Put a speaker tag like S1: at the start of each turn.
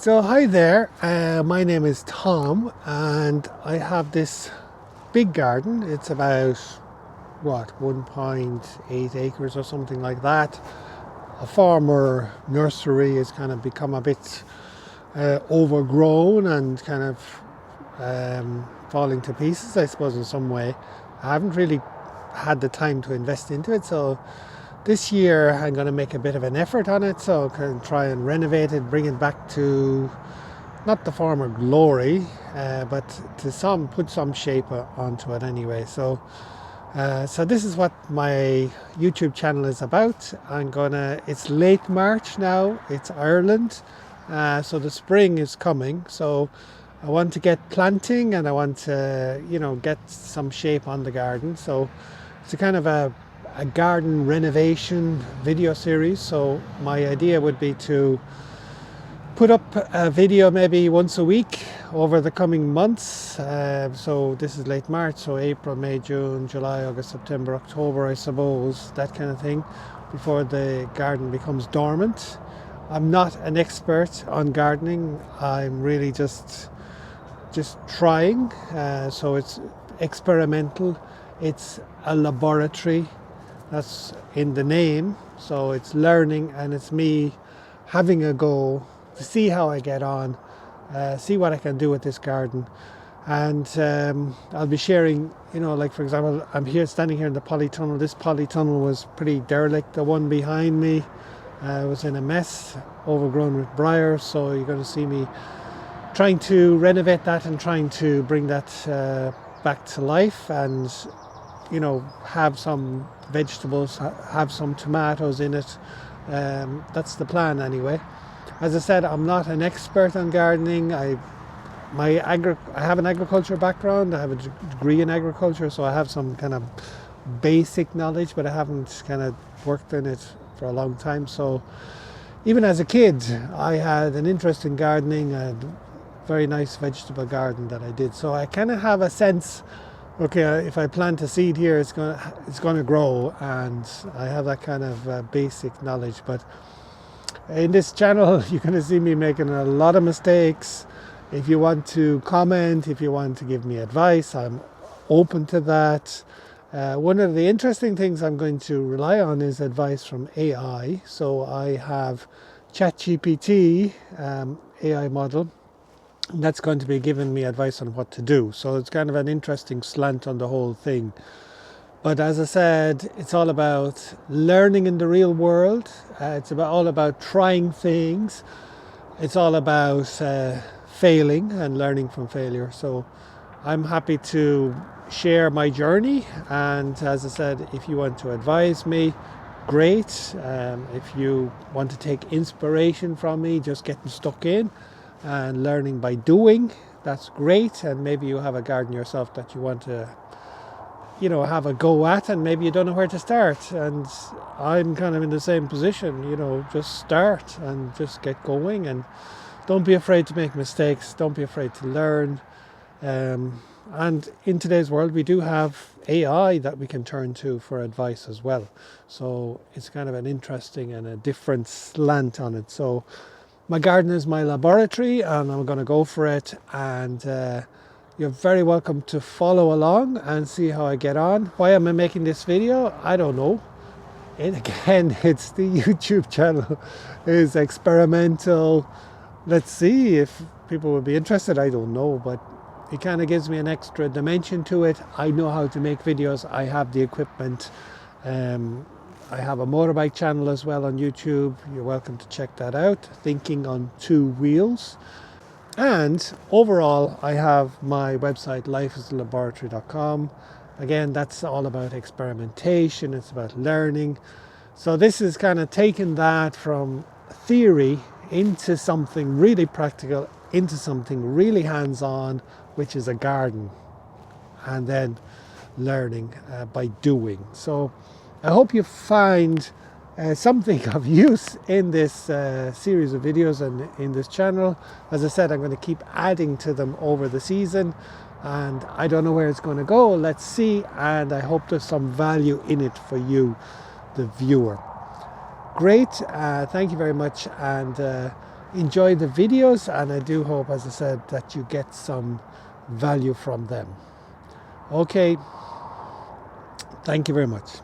S1: So hi there, my name is Tom and I have this big garden. It's about 1.8 acres or something like that. A former nursery has kind of become a bit overgrown and kind of falling to pieces, I suppose, in some way. I haven't really had the time to invest into it, so this year I'm going to make a bit of an effort on it, so I can try and renovate it, bring it back to not the former glory, but to put some shape onto it anyway. So this is what my YouTube channel is about. It's late March now, it's Ireland, so the spring is coming. So I want to get planting and I want to, get some shape on the garden. So it's a kind of a garden renovation video series. So my idea would be to put up a video maybe once a week over the coming months. So this is late March, so April, May, June, July, August, September, October, I suppose, that kind of thing, before the garden becomes dormant. I'm not an expert on gardening. I'm really just trying. So it's experimental. It's a laboratory. That's in the name. So it's learning, and it's me having a go to see how I get on, see what I can do with this garden. And I'll be sharing, like for example, I'm standing here in the polytunnel. This polytunnel was pretty derelict. The one behind me was in a mess, overgrown with briars. So you're going to see me trying to renovate that and trying to bring that back to life, and have some vegetables, have some tomatoes in it. That's the plan anyway. As I said, I'm not an expert on gardening. I have an agriculture background. I have a degree in agriculture, so I have some kind of basic knowledge, but I haven't kind of worked in it for a long time. So even as a kid, I had an interest in gardening, a very nice vegetable garden that I did. So I kind of have a sense, okay, if I plant a seed here, it's going to grow, and I have that kind of basic knowledge. But in this channel, you're going to see me making a lot of mistakes. If you want to comment, if you want to give me advice, I'm open to that. One of the interesting things I'm going to rely on is advice from AI. So I have ChatGPT AI model. That's going to be giving me advice on what to do. So it's kind of an interesting slant on the whole thing. But as I said, it's all about learning in the real world. It's all about trying things. It's all about failing and learning from failure. So I'm happy to share my journey. And as I said, if you want to advise me, great. If you want to take inspiration from me, just getting stuck in and learning by doing, that's great. And maybe you have a garden yourself that you want to have a go at, and maybe you don't know where to start. And I'm kind of in the same position, just start and just get going, and don't be afraid to make mistakes, don't be afraid to learn. And in today's world, we do have AI that we can turn to for advice as well. So it's kind of an interesting and a different slant on it. So my garden is my laboratory, and I'm going to go for it. And you're very welcome to follow along and see how I get on. Why am I making this video? I don't know. And again, it's the YouTube channel is experimental. Let's see if people will be interested. I don't know, but it kind of gives me an extra dimension to it. I know how to make videos. I have the equipment. I have a motorbike channel as well on YouTube. You're welcome to check that out. Thinking on Two Wheels. And overall, I have my website, lifeisthelaboratory.com. Again, that's all about experimentation. It's about learning. So this is kind of taking that from theory into something really practical, into something really hands-on, which is a garden. And then learning by doing. So I hope you find something of use in this series of videos and in this channel. As I said, I'm going to keep adding to them over the season, and I don't know where it's going to go. Let's see, and I hope there's some value in it for you, the viewer. Great, thank you very much, and enjoy the videos, and I do hope, as I said, that you get some value from them. Okay, thank you very much.